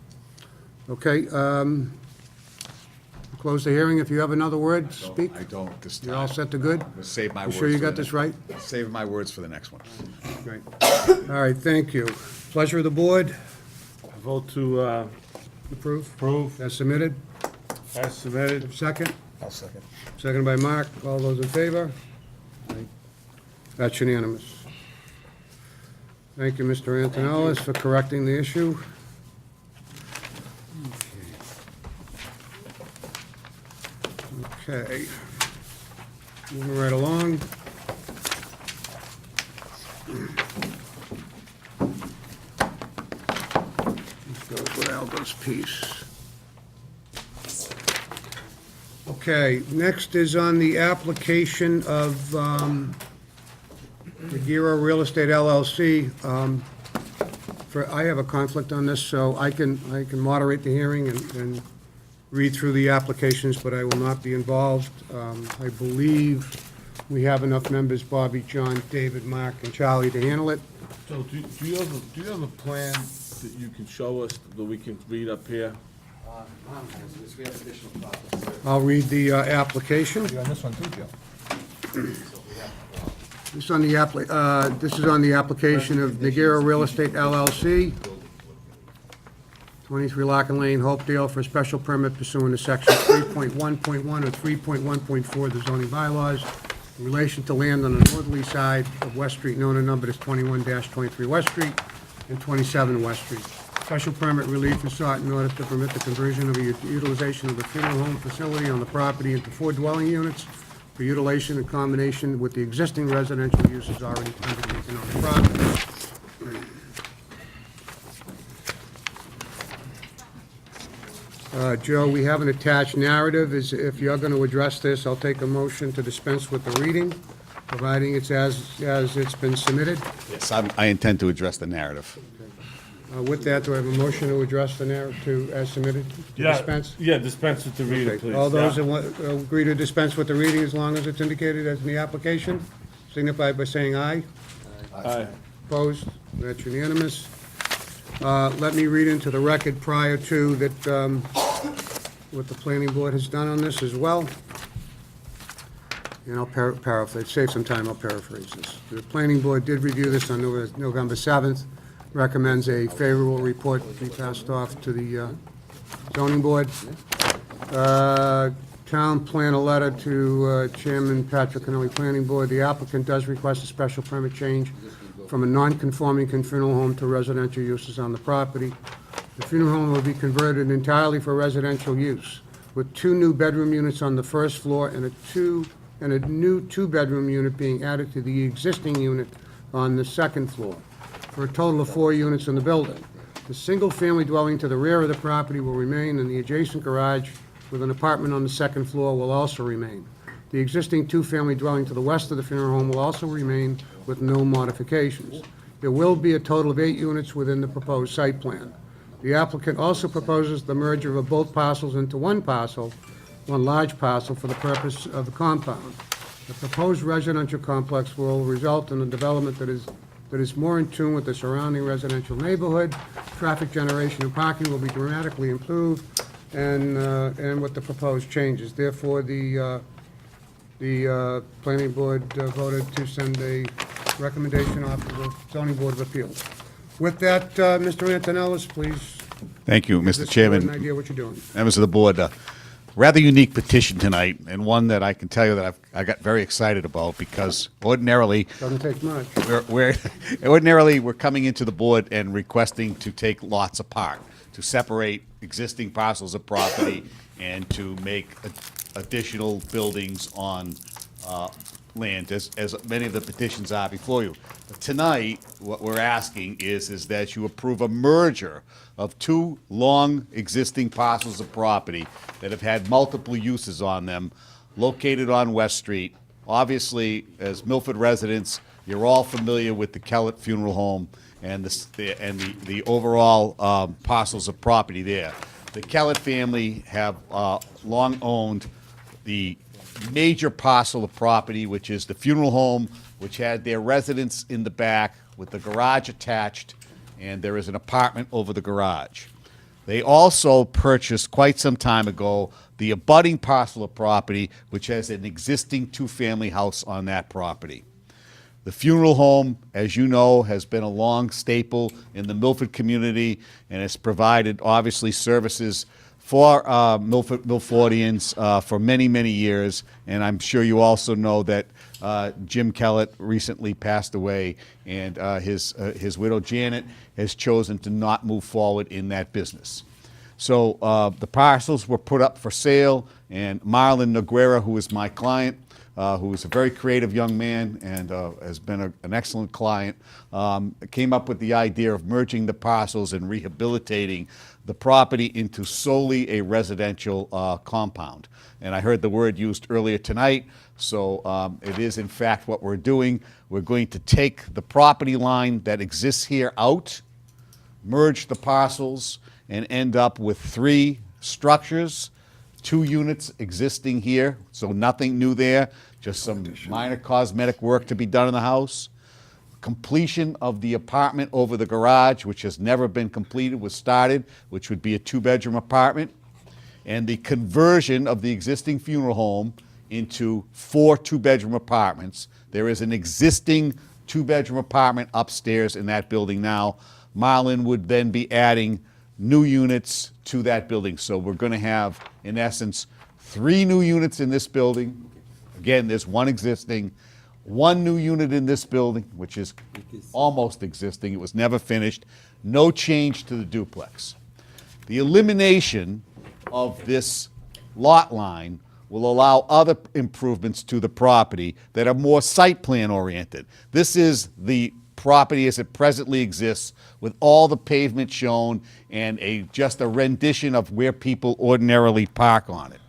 Okay, close the hearing. If you have another word, speak. I don't this time. You're all set to good? I'm gonna save my You words. sure you for the got this next- right? Save my words for the next one. Great. All right, thank you. Pleasure of the board. I vote to Approve? approve As submitted? as submitted. Second? I'll second. Seconded by Mark. All those in favor? That's unanimous. Thank you, Mr. Antonellis, for correcting the issue. Okay. Moving right along. Let's go with Aldo's piece. Okay, next is on the application of Magira Real Estate LLC. I have a conflict on this, so I can moderate the hearing and read through the applications, but I will not be involved. I believe we have enough members, Bobby, John, David, Mark, and Charlie, to handle it. So do you have a plan that you can show us that we can read up here? I'll read the application. You on this one too, Joe? This is on the application of Magira Real Estate LLC, 23 Locken Lane, Hopedale, for a special permit pursuant to section 3.1.1 or 3.1.4 of the zoning bylaws in relation to land on the northerly side of West Street, known and numbered as 21-23 West Street and 27 West Street. Special permit relief is sought in order to permit the conversion of a utilization of the funeral home facility on the property into 4 dwelling units for utilization in combination with the existing residential uses already undertaken on the property. Joe, we have an attached narrative. If you're going to address this, I'll take a motion to dispense with the reading, providing it's as it's been submitted. Yes, I intend to address the narrative. With that, do I have a motion to address the narrative as submitted? To dispense? Yeah, dispense with the reader, Okay. please. All those Yeah. that agree to dispense with the reading as long as it's indicated as in the application, signify by saying aye. Aye. Opposed? That's unanimous. Let me read into the record prior to that, what the planning board has done on this as well. And I'll paraphrase, save some time, I'll paraphrase this. The planning board did review this on November 7th, recommends a favorable report be passed off to the zoning board. Town plan a letter to Chairman Patrick Connelly Planning Board. The applicant does request a special permit change from a non-conforming funeral home to residential uses on the property. The funeral home will be converted entirely for residential use, with 2 new bedroom units on the first floor and a new 2-bedroom unit being added to the existing unit on the second floor, for a total of 4 units in the building. The single-family dwelling to the rear of the property will remain, and the adjacent garage with an apartment on the second floor will also remain. The existing 2-family dwelling to the west of the funeral home will also remain with no modifications. There will be a total of 8 units within the proposed site plan. The applicant also proposes the merger of both parcels into one parcel, one large parcel, for the purpose of the compound. The proposed residential complex will result in a development that is more in tune with the surrounding residential neighborhood. Traffic generation and parking will be dramatically improved, and with the proposed changes. Therefore, the planning board voted to send a recommendation off to the zoning board of appeals. With that, Mr. Antonellis, please. Thank you, give Mr. this board Chairman. An idea what you're doing. Members of the board, rather unique petition tonight, and one that I can tell you that I got very excited about, because ordinarily, Doesn't take much. we're coming into the board and requesting to take lots apart, to separate existing parcels of property and to make additional buildings on land, as many of the petitions are before you. But tonight, what we're asking is that you approve a merger of two long existing parcels of property that have had multiple uses on them, located on West Street. Obviously, as Milford residents, you're all familiar with the Kellett Funeral Home and the overall parcels of property there. The Kellett family have long owned the major parcel of property, which is the funeral home, which had their residence in the back with the garage attached, and there is an apartment over the garage. They also purchased quite some time ago the abutting parcel of property, which has an existing two-family house on that property. The funeral home, as you know, has been a long staple in the Milford community and has provided, obviously, services for Milfordians for many, many years. And I'm sure you also know that Jim Kellett recently passed away, and his widow Janet has chosen to not move forward in that business. So the parcels were put up for sale, and Marlon Noguera, who is my client, who is a very creative young man and has been an excellent client, came up with the idea of merging the parcels and rehabilitating the property into solely a residential compound. And I heard the word used earlier tonight, so it is in fact what we're doing. We're going to take the property line that exists here out, merge the parcels, and end up with 3 structures, 2 units existing here, so nothing new there, just some minor cosmetic work to be done in the house. Completion of the apartment over the garage, which has never been completed, was started, which would be a 2-bedroom apartment, and the conversion of the existing funeral home into 4 2-bedroom apartments. There is an existing 2-bedroom apartment upstairs in that building now. Marlon would then be adding new units to that building. So we're going to have, in essence, 3 new units in this building. Again, there's 1 existing, 1 new unit in this building, which is almost existing. It was never finished. No change to the duplex. The elimination of this lot line will allow other improvements to the property that are more site plan oriented. This is the property as it presently exists, with all the pavement shown and just a rendition of where people ordinarily park on it.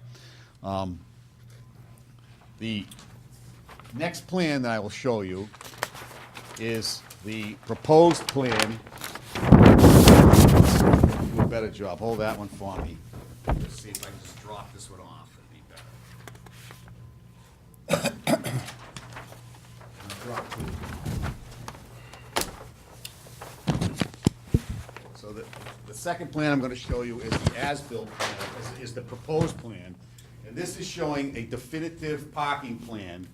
The next plan that I will show you is the proposed plan. Do a better job. Hold that one for me. Let's see if I can just drop this one off. That'd be better. Drop 2. So the second plan I'm going to show you is the as-built plan, is the proposed plan. And this is showing a definitive parking plan,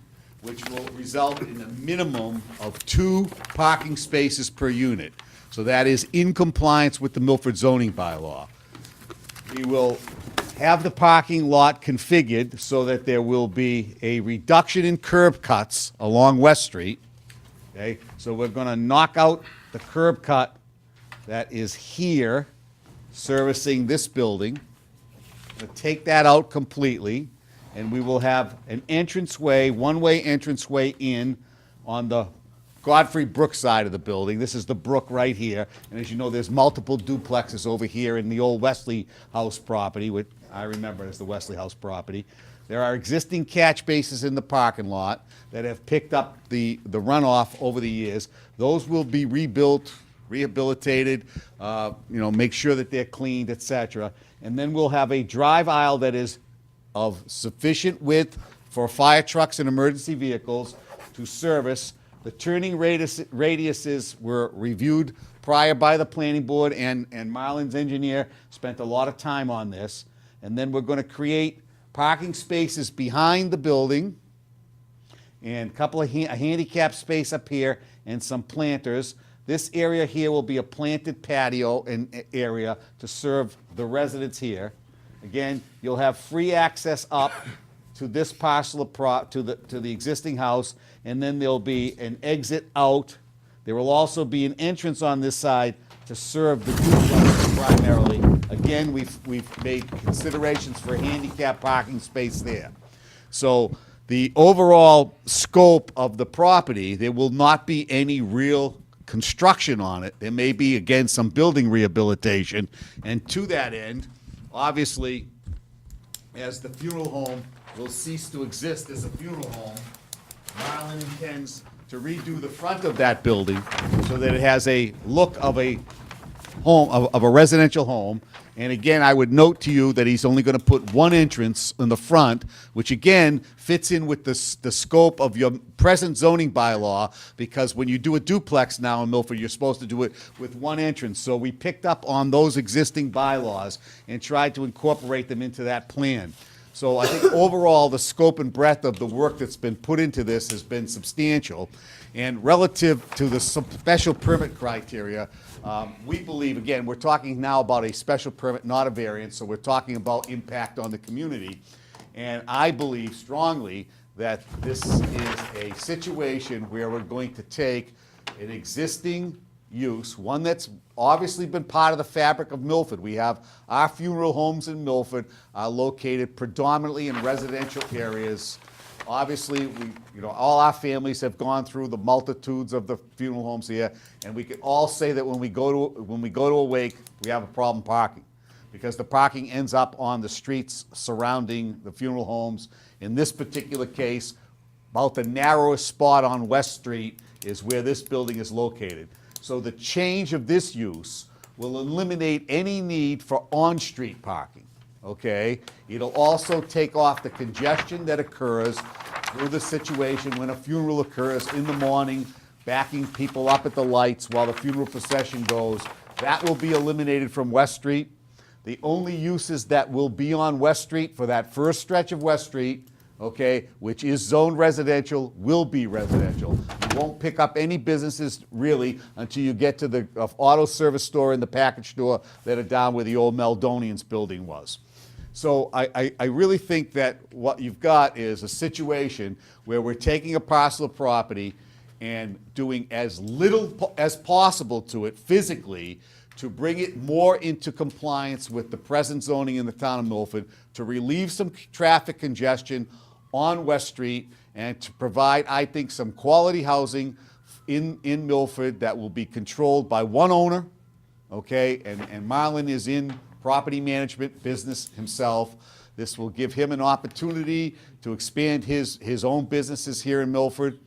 which will result in a minimum of 2 parking spaces per unit. So that is in compliance with the Milford zoning bylaw. We will have the parking lot configured so that there will be a reduction in curb cuts along West Street. Okay, so we're going to knock out the curb cut that is here servicing this building. We'll take that out completely, and we will have an entranceway, one-way entranceway in on the Godfrey Brook side of the building. This is the brook right here, and as you know, there's multiple duplexes over here in the old Wesley House property, which I remember as the Wesley House property. There are existing catch bases in the parking lot that have picked up the runoff over the years. Those will be rebuilt, rehabilitated, make sure that they're cleaned, etc. And then we'll have a drive aisle that is of sufficient width for fire trucks and emergency vehicles to service. The turning radiuses were reviewed prior by the planning board, and Marlon's engineer spent a lot of time on this. And then we're going to create parking spaces behind the building and a handicap space up here and some planters. This area here will be a planted patio area to serve the residents here. Again, you'll have free access up to this parcel of to the existing house, and then there'll be an exit out. There will also be an entrance on this side to serve the duplex primarily. Again, we've made considerations for handicap parking space there. So the overall scope of the property, there will not be any real construction on it. There may be, again, some building rehabilitation. And to that end, obviously, as the funeral home will cease to exist as a funeral home, Marlin intends to redo the front of that building so that it has a look of a home, of a residential home. And again, I would note to you that he's only going to put one entrance in the front, which again fits in with the scope of your present zoning bylaw, because when you do a duplex now in Milford, you're supposed to do it with one entrance. So we picked up on those existing bylaws and tried to incorporate them into that plan. So I think overall, the scope and breadth of the work that's been put into this has been substantial. And relative to the special permit criteria, we believe, again, we're talking now about a special permit, not a variance, so we're talking about impact on the community. And I believe strongly that this is a situation where we're going to take an existing use, one that's obviously been part of the fabric of Milford. We have our funeral homes in Milford are located predominantly in residential areas. Obviously, all our families have gone through the multitudes of the funeral homes here, and we can all say that when we go to a wake, we have a problem parking, because the parking ends up on the streets surrounding the funeral homes. In this particular case, about the narrowest spot on West Street is where this building is located. So the change of this use will eliminate any need for on-street parking. Okay? It'll also take off the congestion that occurs through the situation when a funeral occurs in the morning, backing people up at the lights while the funeral procession goes. That will be eliminated from West Street. The only uses that will be on West Street for that first stretch of West Street, okay, which is zoned residential, will be residential. You won't pick up any businesses really until you get to the auto service store and the package store that are down where the old Meldonians building was. So I really think that what you've got is a situation where we're taking a parcel of property and doing as little as possible to it physically to bring it more into compliance with the present zoning in the town of Milford, to relieve some traffic congestion on West Street, and to provide, I think, some quality housing in Milford that will be controlled by one owner, okay? And Marlin is in property management business himself. This will give him an opportunity to expand his own businesses here in Milford,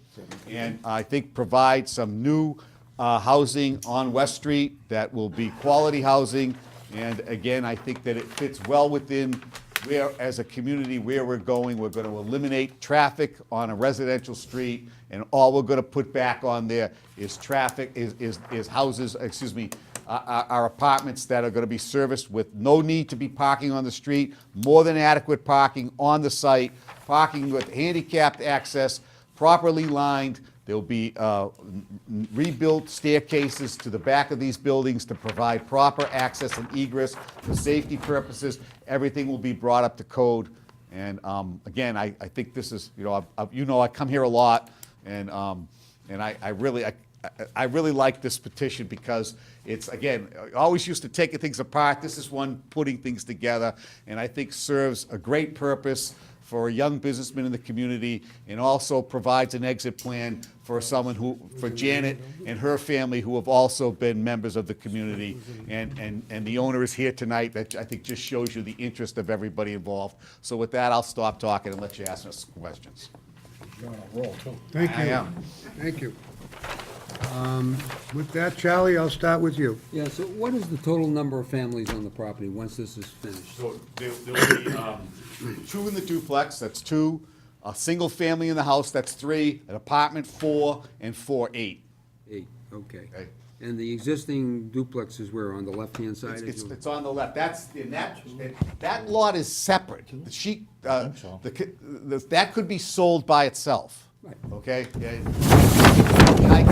and I think provide some new housing on West Street that will be quality housing. And again, I think that it fits well within where, as a community, where we're going. We're going to eliminate traffic on a residential street, and all we're going to put back on there is traffic, is houses, excuse me, our apartments that are going to be serviced with no need to be parking on the street, more than adequate parking on the site, parking with handicapped access, properly lined. There'll be rebuilt staircases to the back of these buildings to provide proper access and egress for safety purposes. Everything will be brought up to code. And again, I think this is, I come here a lot, and I really like this petition because it's, again, always used to taking things apart. This is one putting things together, and I think serves a great purpose for a young businessman in the community, and also provides an exit plan for for Janet and her family, who have also been members of the community. And the owner is here tonight. That, I think, just shows you the interest of everybody involved. So with that, I'll stop talking and let you ask us questions. You're on a roll, too. Thank you. I am. Thank you. With that, Charlie, I'll start with you. Yeah, so what is the total number of families on the property once this is finished? So there'll be 2 in the duplex, that's 2, a single family in the house, that's 3, an apartment 4, and 4, 8. 8, okay. Okay. And the existing duplex is where, on the left-hand side? It's on the left. That lot is separate. The sheet, that could be sold by itself. Right. Okay? And I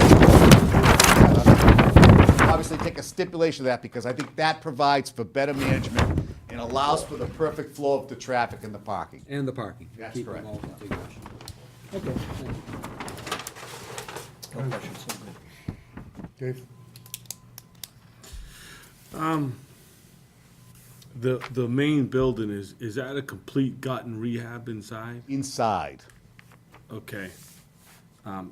can obviously take a stipulation of that, because I think that provides for better management, and and allows for the perfect flow of the traffic and the parking. And the parking. That's Keep them correct. all contiguous. Okay, thank you. No questions, so good. Dave? The main building is that a complete gut and rehab inside? Inside, Okay.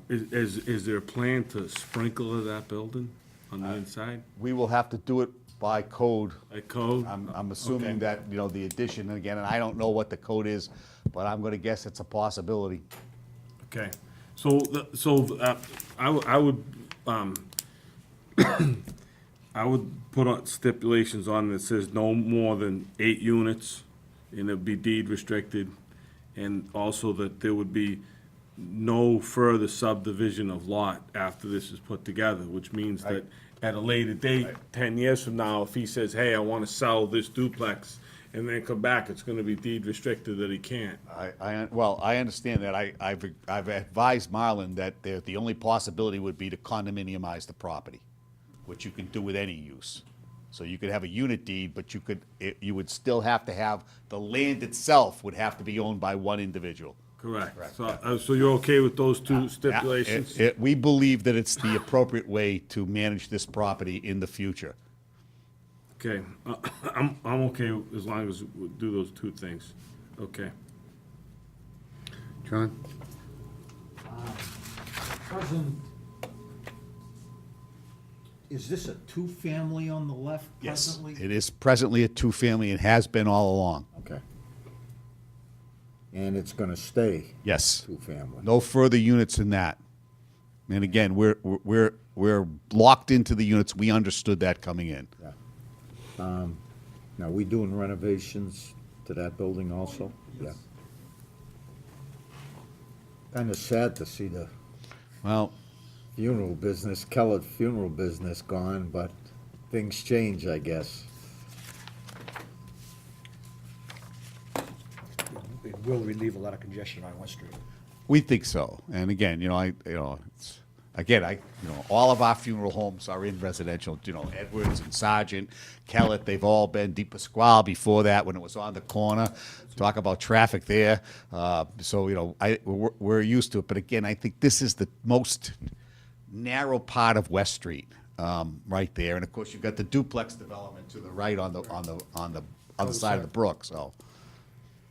Is there a plan to sprinkle that building on the inside? we will have to do it by code. A code? I'm assuming Okay. that, you know, the addition, and again, and I don't know what the code is, but I'm gonna guess it's a possibility. Okay, so, I would, I would put on stipulations on that says no more than 8 units, and it'd be deed restricted, and also that there would be no further subdivision of lot after this is put together, which means that at a later date, 10 years from now, if he says, hey, I want to sell this duplex, and then come back, it's gonna be deed restricted that he can't. Well, I understand that. I've advised Marlon that the only possibility would be to condominiumize the property, which you can do with any use. So you could have a unit deed, but you would still have to have, the land itself would have to be owned by one individual. Correct. So you're okay with those two stipulations? We believe that it's the appropriate way to manage this property in the future. Okay, I'm okay as long as we do those two things. Okay. John? Present, is this a two-family on the left presently? It is presently a two-family and has been all along. Okay. And it's gonna stay Yes. two-family? No further units in that. And again, we're locked into the units. We understood that coming in. Yeah. Now, we doing renovations to that building also? Yeah. Kinda sad to see the Well, funeral business, Kellett funeral business gone, but things change, I guess. It will relieve a lot of congestion on West Street. we think so. And again, all of our funeral homes are in residential, Edwards and Sargent, Kellett, they've all been, Di Pasquale before that, when it was on the corner. Talk about traffic there. So, we're used to it. But again, I think this is the most narrow part of West Street, right there. And of course, you've got the duplex development to the right on the other side of the brook, so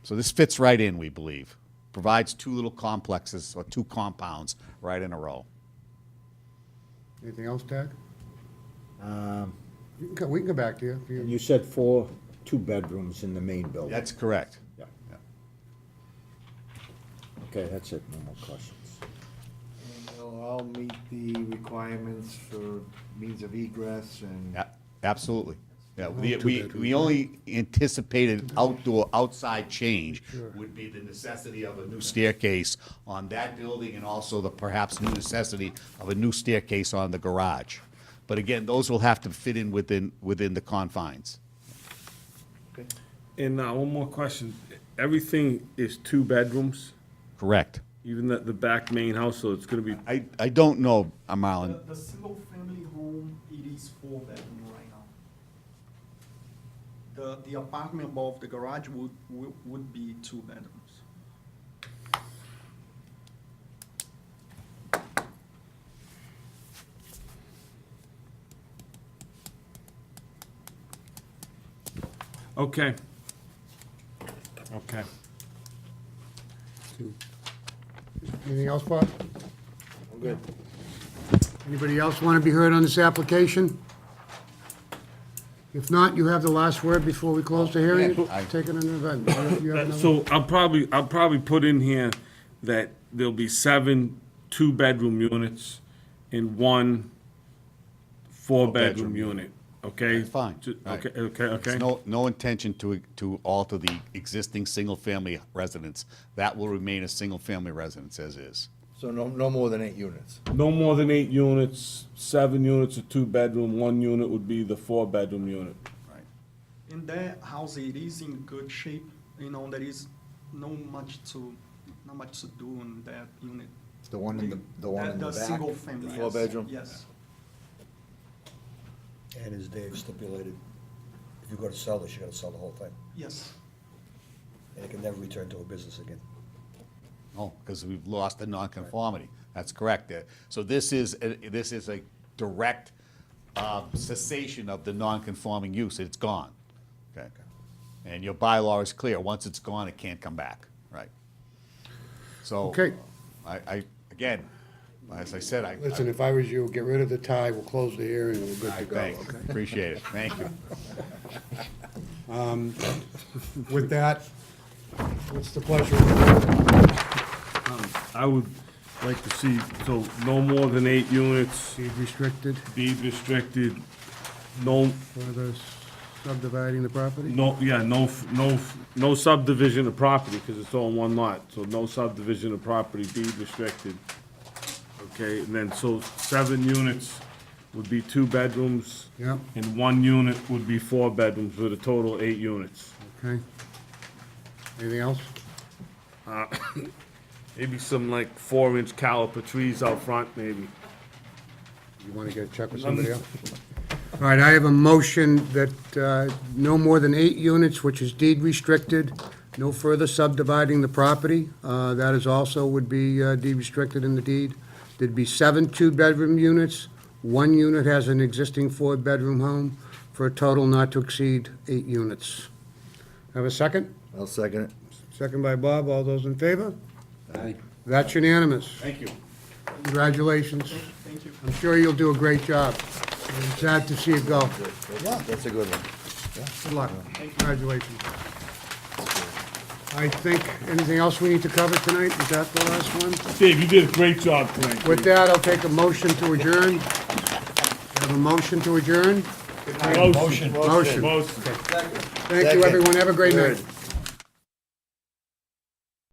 this fits right in, we believe. Provides two little complexes, or two compounds, right in a row. Anything else, Tag? We can come back to you. if you- And you said two bedrooms in the main building? That's correct. Yeah. Okay, that's it, no more questions. And they'll all meet the requirements for means of egress and. Absolutely. Yeah, we only anticipated outside change would be the necessity of a new staircase on that building, and also the perhaps new necessity of a new staircase on the garage. But again, those will have to fit in within the confines. And one more question. Everything is 2 bedrooms, Correct. even the back main house, so it's gonna be, I don't know, Marlon. The single-family home, it is 4 bedroom right now. The apartment above the garage would be 2 bedrooms. okay. Okay. Anything else, Bob? I'm good. Anybody else want to be heard on this application? If not, you have the last word before we close the hearing. Take it in an event. You have another- So I'll probably put in here that there'll be 7 2-bedroom units and 1 4-bedroom unit, okay? That's fine. Right. Okay. There's no intention to alter the existing single-family residence. That will remain a single-family residence as is. So no more than 8 units. No more than 8 units, 7 units are 2-bedroom, 1 unit would be the 4-bedroom unit. And that house, it is in good shape, there is not much to do in that unit. The one in the back? Single family, yes. 4-bedroom? Yes. And as Dave stipulated, If you go to sell this, you gotta sell the whole thing, Yes. and it can never return to a business again. Oh, because we've lost the nonconformity. That's correct. So this is a direct cessation of the nonconforming use. It's gone. Okay. And your bylaw is clear. Once it's gone, it can't come back. Right. So. Okay. Again, as I said, Listen, if I was you, get rid of the tie, we'll close the hearing, and we're good to go, thanks. okay? Appreciate it. Thank you. With that, what's the pleasure? I would like to see, so no more than 8 units, Deed restricted, deed restricted, no, further subdividing the property? no subdivision of property, because it's all in one lot, so no subdivision of property, deed restricted. Okay, and then, so 7 units would be 2 bedrooms. Yep. And 1 unit would be 4 bedrooms, with a total of 8 units. Okay. Anything else? Maybe some like 4-inch caliper trees out front, maybe. You want to get a check with somebody else? All right, I have a motion that no more than 8 units, which is deed restricted, no further subdividing the property. That is also would be deed restricted in the deed. There'd be 7 2-bedroom units. 1 unit has an existing 4-bedroom home for a total not to exceed 8 units. Have a second? I'll second it. Second by Bob. All those in favor? Aye. That's unanimous. Thank you. Congratulations. Thank you. I'm sure you'll do a great job. I'm sad to see you go. That's a good one. Good luck. Congratulations. I think, anything else we need to cover tonight? Is that the last one? Dave, you did a great job tonight. With that, I'll take a motion to adjourn. Have a motion to adjourn? Motion. Motion. Motion. Thank you, everyone. Have a great night.